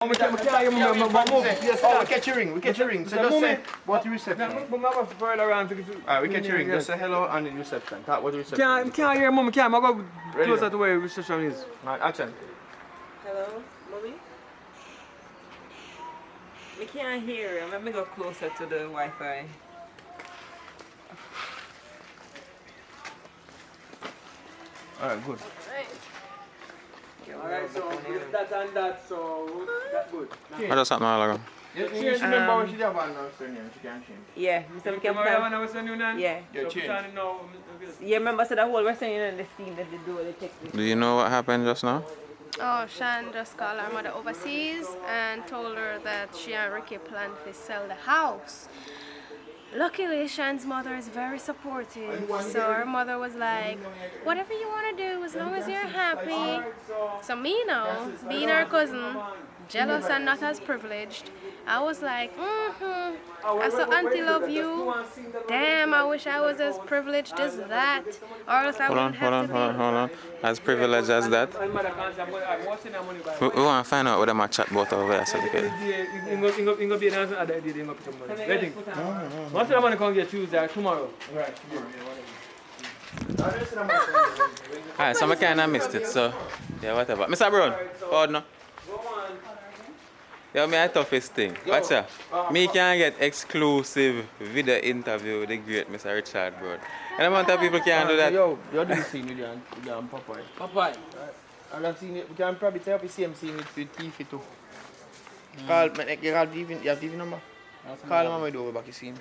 We catch your ring. So just say what the reception. Alright, we catch your ring. Just say hello and the reception. Talk what the reception. Can't hear mom, can't I go closer to where the reception is. Alright, action. Hello, mommy? I can't hear you. Let me go closer to the Wi-Fi. Alright, good. Alright, so with that and that, so that's good. I just sat now like You remember when she have one now, she can't change. Yeah, Mr. Can I have one Western Union? Yeah. You change. Yeah, remember so the whole Western Union the scene that they do the checklist. Do you know what happened just now? Oh, Shan just called her mother overseas and told her that she and Ricky plan to sell the house. Luckily, Shan's mother is very supportive, so her mother was like, whatever you want to do, as long as you're happy. So me now, being her cousin, jealous and not as privileged, I was like, I saw auntie love you. Damn, I wish I was as privileged as that, or else I wouldn't have to be. Hold on. As privileged as that? We want to find out what I'm chat about over there. So Once the money come get Tuesday, tomorrow. Right, Alright, so I kind of missed it, so yeah, whatever. Mr. Brown, forward now. Yeah, me a toughest thing. Watch out. Me can get exclusive video interview with the great Mr. Richard Brown. And amount of people can do that. Yo, you do the scene with your Popeye. Popeye. And I've seen it, we can probably tell the same scene with TV too. Call, you have TV number? Call him and we do over back the scene.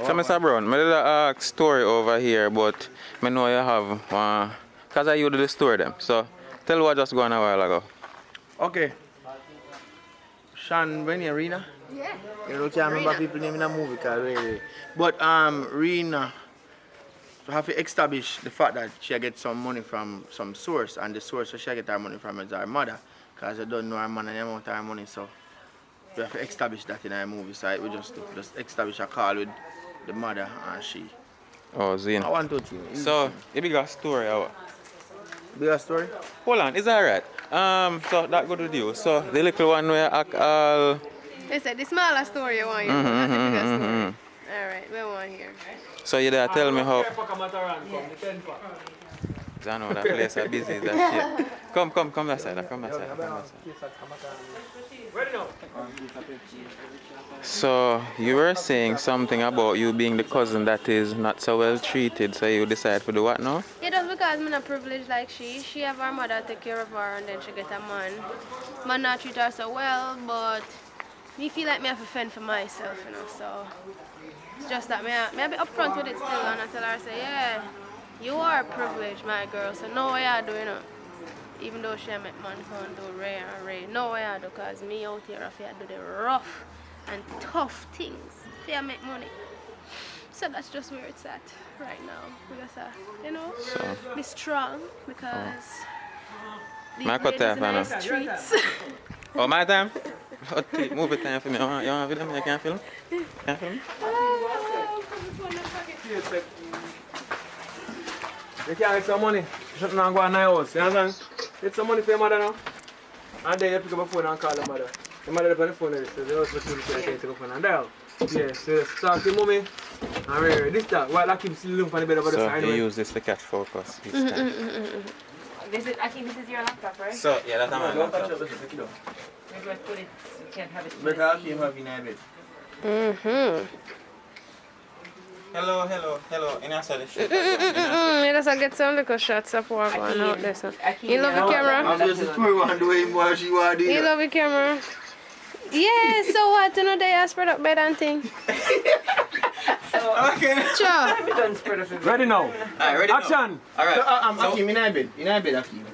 So Mr. Brown, I did a story over here, but I know you have one, because I used the story them. So tell what just going a while ago. Okay. Shan, when you Rena? Yeah. You know, can't remember people name in a movie called really. But Rena have to establish the fact that she get some money from some source, and the source where she get her money from is her mother. Because I don't know her man and the amount of her money, so we have to establish that in our movie. So we just establish a call with the mother and she. Oh, Zane. I want to see. So, you big a story out. Bigger story? Hold on, is that right? So that good with you. So the little one where act all. They said the smaller story you want here, not the bigger story. Alright, we want here. So you there tell me how. I know that place is busy. That shit. Come that side. Come that side. Ready now? So you were saying something about you being the cousin that is not so well treated. So you decide to do what now? Yeah, that's because I'm not privileged like she. She have her mother take care of her and then she get a man. Man not treat her so well, but me feel like me have to fend for myself, you know, so it's just that me I be upfront with it still and I tell her, say, yeah, you are privileged, my girl, so no way I do, you know. Even though she make man come do Ray and Ray, no way I do, because me out here I do the rough and tough things to make money. So that's just where it's at right now. We just you know, be strong because the ladies in the streets. Oh, my time? Move it time for me. You want to film? You can't film? Can't film? You can't get some money. Shouldn't go on 9 hours. You understand? Get some money for your mother now. And then you pick up a phone and call the mother. The mother up on the phone and says, the husband can take the phone and dial. Yeah, so just talk to mommy. And really, this that. While I keep still looking on the bed over the So side. you use this to catch focus. I think this is your laptop, right? So, yeah, that's my laptop. Maybe I put it, you can't have it. But I keep having a bit. Hello. In a solid shit. Let us get some little shots of what going out there. So. You love the camera? I'm just a story one the way what she want to do. You love the camera? Yeah, so what? You know they are spread up bed and thing. Okay. Sure. Ready now? Alright, ready Action! Alright. I'm Akim in a bed. In a bed, Akim.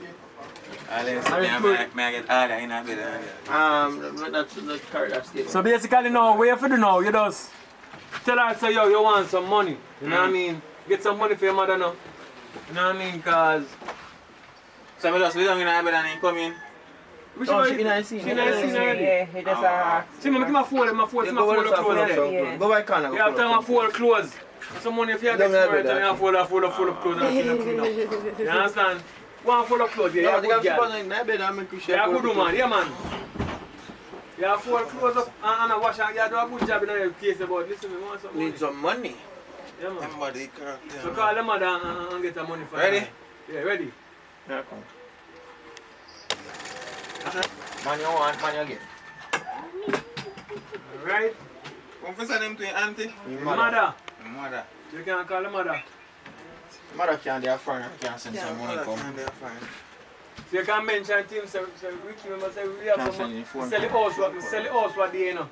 May I get harder in a bit? That's correct. That's it. So basically now, what you have to do now, you just tell her, say, yo, you want some money. You know what I mean? Get some money for your mother now. You know what I mean? Because... So I just lay down in a bed and then come in? Which Oh, one? she in a scene. She in a scene already. Yeah, he just See, give my phone, my phone close there. Go back on. You have to have my phone closed. Some money if you have to experience, then you have to fold up clothes and clean up. You understand? One fold up clothes, yeah, No, I you're think a I'm good girl. supposed to in bed. I'm a You're a good woman, yeah man. Yeah, fold close up and I wash and you do a good job in your case about listen, we want some money. Need some money. Yeah, man. Somebody correct. So call the mother and get the money for Ready? her. Yeah, ready. Yeah, come. Man, you want, man, you get. Alright. Come for send him to your auntie. Your Mother. Mother. You can call the mother. Mother can't do a friend, can't send Yeah, some money mother come. can't be a friend. So you can mention to him, so Ricky remember say we have Can't some send money. any phone Sell the call. house what day, you know.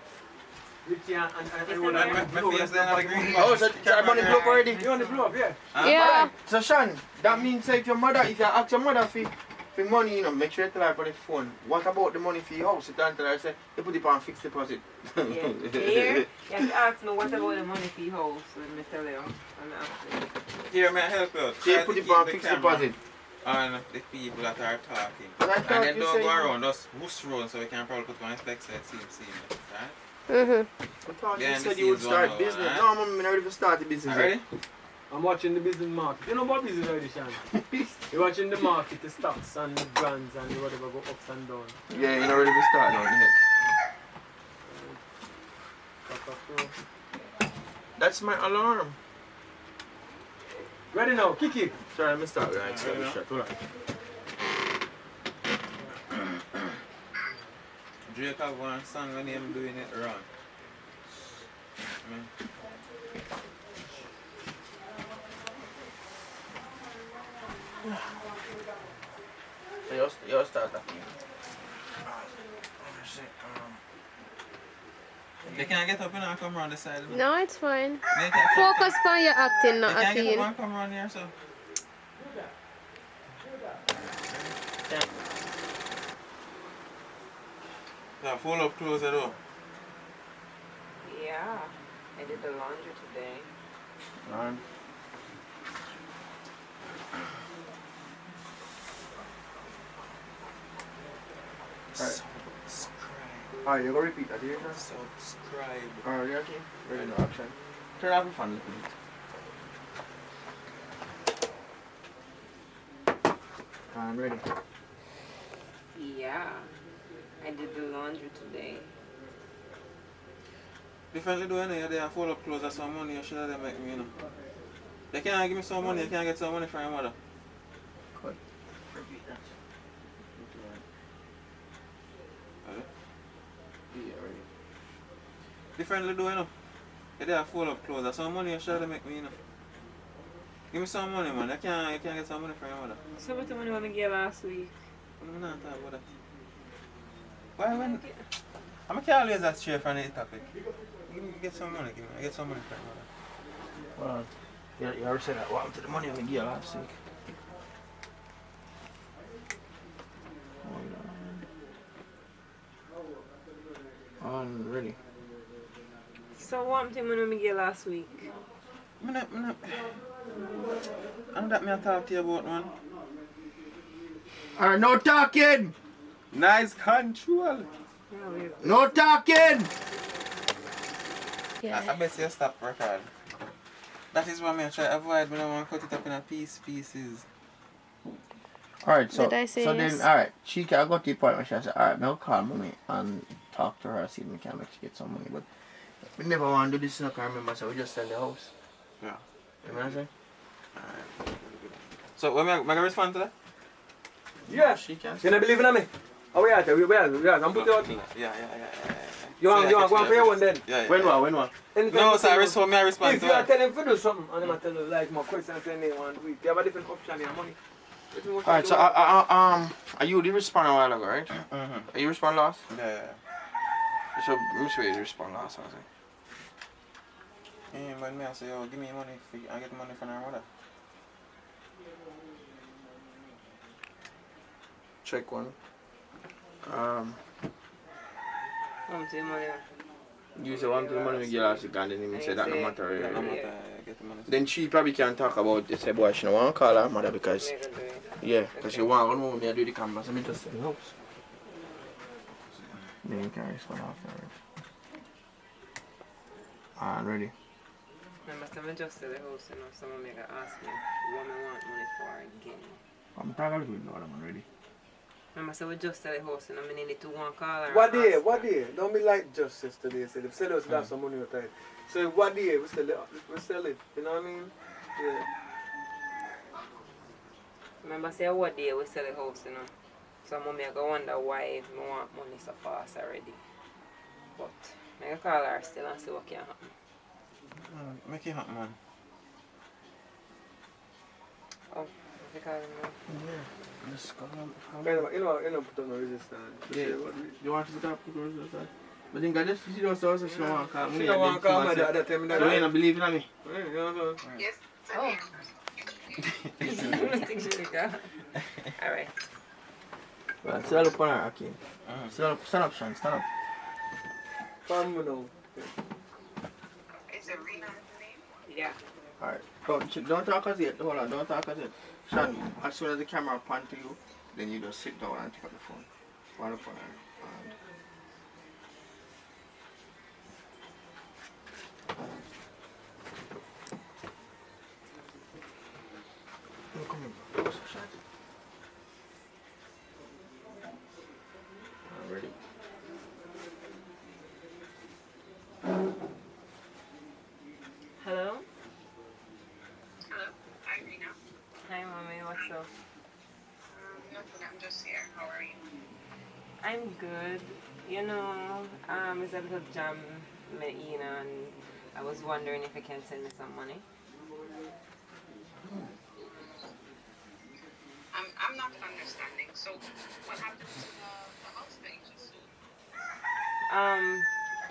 Ricky and My face there on the green. Oh, so that money blow up already? You want to blow up, yeah? Yeah. So Sean, that means that if your mother, if you ask your mother for money, you know, make sure you tell her about the phone. What about the money for your house? You tell her, say, you put it on fixed deposit. Yeah. Here, you have to ask me what about the money for your house. Let me tell you. I'm asking. Here, may I help you out? So you Try put to it keep on the fixed camera deposit. on the people that are talking. But I And thought then you don't said, go around, just whoosh round so we can probably put one specs so it seems right? I thought you Behind the said you would scenes start one business. hour, No, I'm not ready to start the business. Are ready? I'm watching the business market. You know about business already, Sean? You're watching the market, the stocks and the brands and the whatever go ups and down. Yeah, you're not ready to start now yet. That's my alarm. Ready now, kick it. Sorry, I'm start with that. Ready now? Shut up. Drake have one song when him doing it wrong. So you start that. They can't get up and come around the side. No, it's fine. They can't Focus on your acting, They not can't get acting. up and come around here, so. Yeah, fold up closer though. Yeah. I did the laundry today. Alarm. Subscribe. Alright, you're gonna repeat that here, sir? Subscribe. Alright, you okay? Ready now, action. Turn off the fan a little bit. I'm ready. Yeah. I did the laundry today. Differently do anything, they fold up closer some money, you should have them make me, you know. They can't give me some money, you can't get some money from your mother. Good. Repeat that. Ready? Yeah, ready. Differently do you know. They have fold up closer, some money you should have make me, you know. Give me some money, man. You can't get some money from your mother. So what the money I gave last week? I'm not talking about that. Why when I'm can't always that straight from the topic. Get some money, get some money from your mother. Well, you already said that. What happened to the money I gave you last week? On ready. So what the money I gave last week? I'm that me talk to you about, man. Alright, no talking! Nice control. Yeah, we No talking! Yeah. I bet you stop record. That is why I try to avoid. I don't want to cut it up in pieces. Alright, so Did I say so yes? then alright, I got to the point where she said, alright, I'll call mommy and talk to her, see if we can make she get some money. But we never want to do this, I can't remember, so we just sell the house. Yeah. You know what I'm saying? Alright. So when I respond to that? Yeah. She can. You don't believe in me? Oh, we are there. We are. I'm putting out. Yeah. You want to go for your one then? Yeah. When what? Anytime No, you so I do- respond to If you are that. telling them to do something, and them tell you like more questions than they want to do, you have a different option in money. Alright, so are you the respond a while ago, right? Mm-hmm. Are you respond last? Yeah. So let me show you the respond last, I think. Yeah, but me I say, yo, give me money, I get money from her mother. Check one. Come to money. You say one to the money we get last week and then he say that no matter. Yeah, no Really. matter, I get the money. Then she probably can talk about this, say boy, she don't want to call her mother because, We're gonna do it. yeah, because she want to know me and do the camera, so me just say house. Then you can respond after. And ready. Remember, someone just said the house, you know, someone make her ask me what I want money for again. I'm talking with no I'm ready. Remember, so we just sell the house and I needed to one call her. What and day? ask What her. day? Don't be like just yesterday. Said if sell us got some money out time. So what day we sell it? We sell it. You know what I mean? Yeah. Remember, say what day we sell the house, you know. So mommy I go wonder why we want money so fast already. But I go call her still and see what can happen. Make it happen, man. Oh, if you call him now. Yeah. Let's go. You know, put on no resistance. Yeah. You want to put up the resistance? But then God just she don't say so she don't want to call me. She don't want to call me the other time. So you ain't believing in me? You know what I'm saying? Yes. Oh. Alright. Well, stand up on her, okay. Stand up, Sean, stand up. Come now. Is it Rena the name? Yeah. Alright. Don't talk as yet. Hold on, don't talk as yet. Sean, as soon as the camera pan to you, then you just sit down and pick up the phone. One up on her. Come here, bro. Sean. Ready? Hello? Hello, hi Rena. Hi mommy, what's up? Nothing, I'm just here. How are you? I'm good. You know, it's a little jam, you know, and I was wondering if you can send me some money. I'm not understanding. So, what happened to the house that you just sold?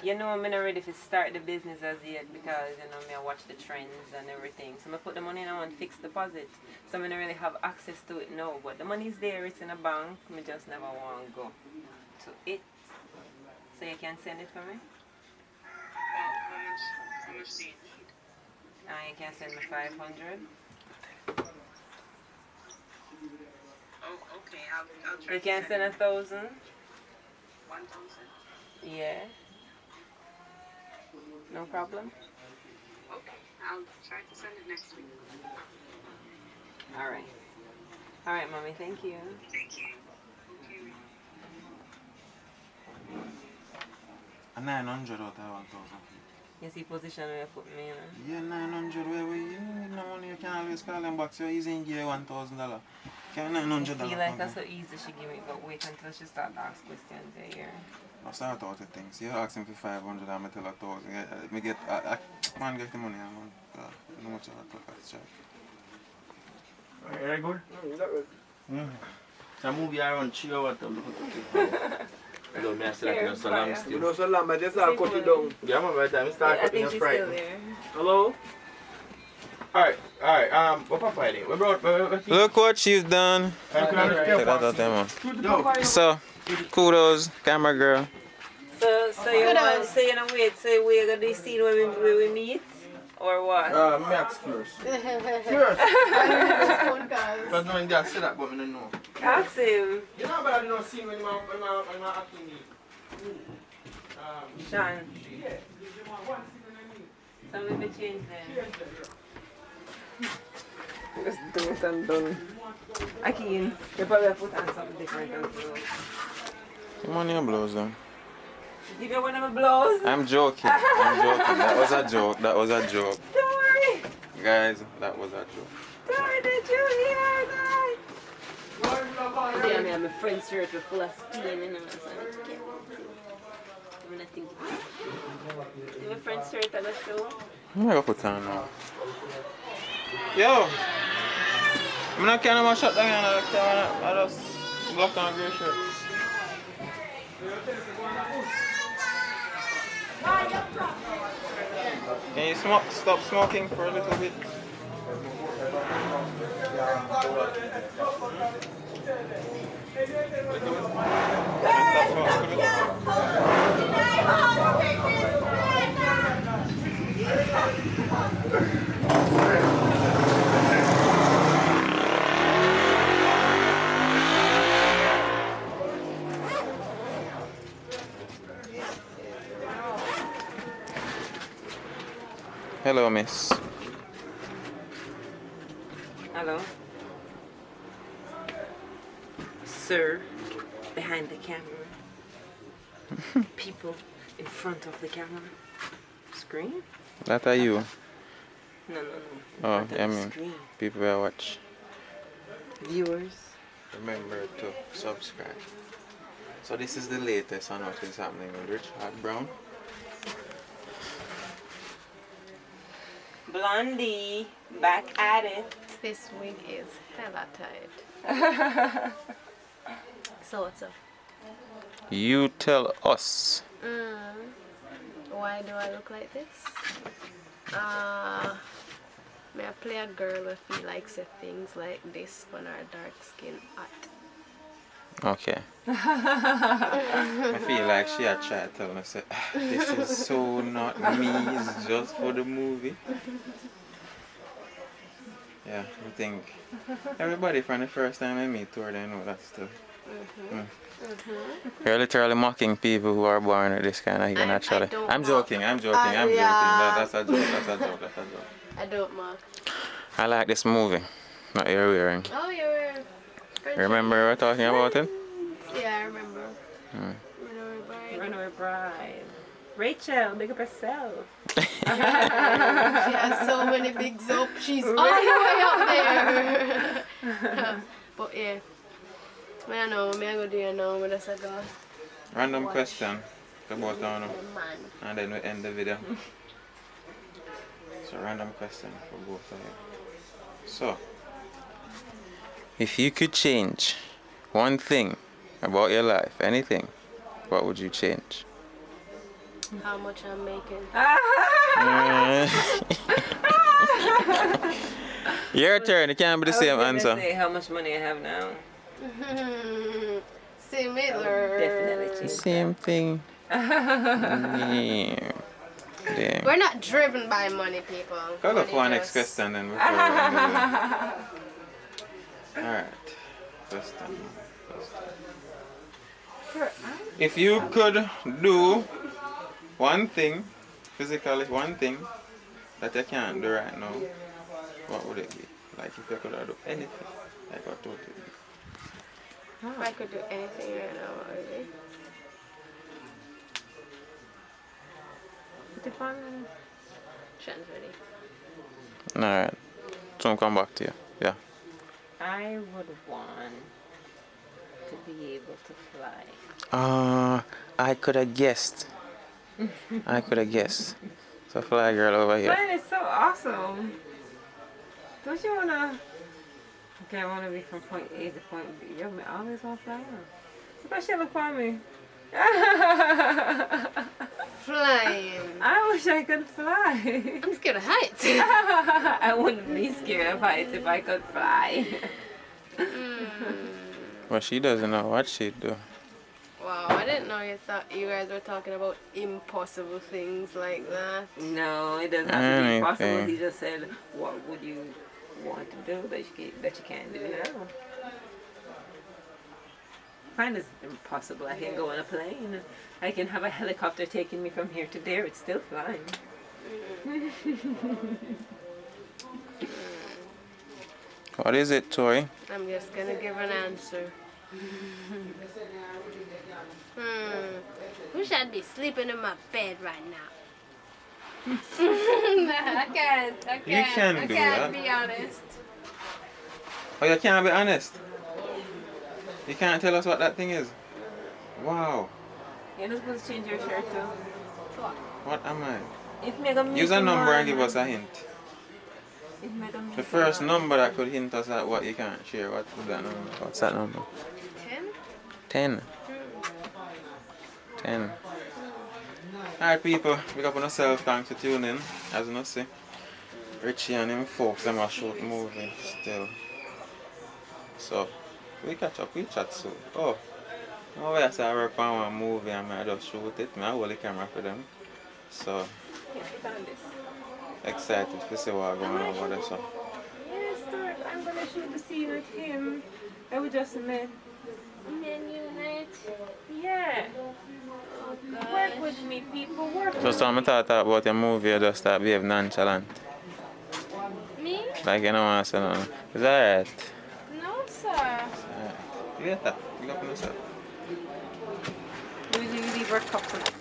You know, I'm not ready to start the business as yet because, you know, I watch the trends and everything. So I put the money in on fixed deposit. So I don't really have access to it now. But the money's there, it's in a bank. I just never want to go to it. So you can send it for me? Well, how much do you need? You can send me 500. Oh, okay. I'll try You to can send 1,000. 1,000. Yeah. No problem. Okay, I'll try to send it next week. Alright. Alright, mommy, thank you. Thank you. Okay. A 900 out of 1,000. You see position where you put me in? Yeah, 900 where we you need no money, you can always call them back. So easy in give you $1,000. Can $900. I feel like that's so easy she give me, but wait until she start asking questions here. I start out the things. You ask him for 500 and I tell 1,000. Me get, man get the money, man. You know much of a check. Very good. That was. It's a movie around 3 hours. I don't know, I still like so long You still. know, so long, but just cut it down. Yeah, I'm by the time I start I cutting think your she's fry. still there. Hello? Alright, what Papa I did? We brought, Look what she's done. Take that out there, man. Yo, So, kudos, camera girl. So you want to say, you know, wait, so we're going to do the scene where we meet? Or what? Max first. First. Because no one can say that, but I don't know. Ask him. You know about the scene when I'm acting Sean. So we will change then. Just do it and done. Akin, you probably put on something different as well. Come on, your blows them. Give you one of my blows? I'm joking. That was a joke. That was a joke. Don't worry. Guys, that was a joke. Don't worry, did you hear that? Yeah, I mean, my friend's shirt was full of steam in it. So I'm going to think. My friend's shirt at the show. I'm gonna put on now. Yo! I'm not carrying my shot down here. I just blocked on a grey shirt. Can you stop smoking for a little bit? Hello, miss. Hello. Sir. behind the camera. People in front of the camera. Screen? That are you. No. Oh, Front of I the mean, screen. people will watch. Viewers. Remember to subscribe. So this is the latest on what is happening with Richard Brown. Blondie, back at it. This wig is hella tight. So what's up? You tell us. Why do I look like this? May I play a girl who feel like say things like this when our dark skin hot. Okay. I feel like she had tried to tell me, say, this is so not me, it's just for the movie. Yeah, I think everybody from the first time I meet her, they know that stuff. You're literally mocking people who are born with this kind of hair, naturally. I'm joking. Yeah. That's a joke. I don't mark. I like this movie that you're wearing. Oh, you're French. Remember we were talking about it? Yeah, I remember. Runaway Bride. Rachel, big up herself. She has so many bigs up. She's all the way up there. But yeah. I know, I go do you now, but that's a go. Random question about Man. and then we end the video. So random question for both of you. So, if you could change one thing about your life, anything, what would you change? How much I'm making. Your turn, it can't be the same answer. Say how much money I have now. Similar. Definitely change. Same thing. Yeah. Damn. We're not driven by money, people. Go Money for our next just- question then before we end the video. Alright. Question. If you could do one thing, physically one thing, that you can't do right now, what would it be? Like if you could do anything, like what would it be? If I could do anything right now, what would it be? Shan's ready. Alright. So I'll come back to you. Yeah. I would want to be able to fly. I could have guessed. So fly girl over here. Flying is so awesome. Don't you wanna? Okay, I wanna be from point A to point B. Yo, I always wanna fly. Look how she look for me. Flying. I wish I could fly. I'm scared of heights. I wouldn't be scared of heights if I could fly. Well, she doesn't know what she'd do. Wow, I didn't know you guys were talking about impossible things like that. No, it doesn't have to be possible. Anything. He just said, what would you want to do that you can't do now? Fine is impossible. I can go on a plane. I can have a helicopter taking me from here to there. It's still flying. What is it, Tori? I'm just gonna give an answer. Wish I'd be sleeping in my bed right now. I can't You can do that. be honest. Oh, you can't be honest? You can't tell us what that thing is? Wow. You're not supposed to change your shirt too. What am I? If Mega Use a number and give us a hint. If Mega The first number that could hint us at what you can't share. What is that number? What's that number? 10? 10. 10. Alright people, big up on yourself, thanks for tuning in. As you know see, Richie and him folks them a shoot movie still. So we catch up, we chat soon. Oh, now I say I work on one movie and I just shoot it. I hold the camera for them. So excited to see what's going on over there. So Yes, Stuart, I'm gonna shoot the scene with him. I would just met. Yeah. Work with me, people. Work with just time I thought about your movie, you just start behave nonchalant. Me? Like you don't want to say nothing. Is that alright? No, sir. Alright. Yeah, big up on yourself. we're couple.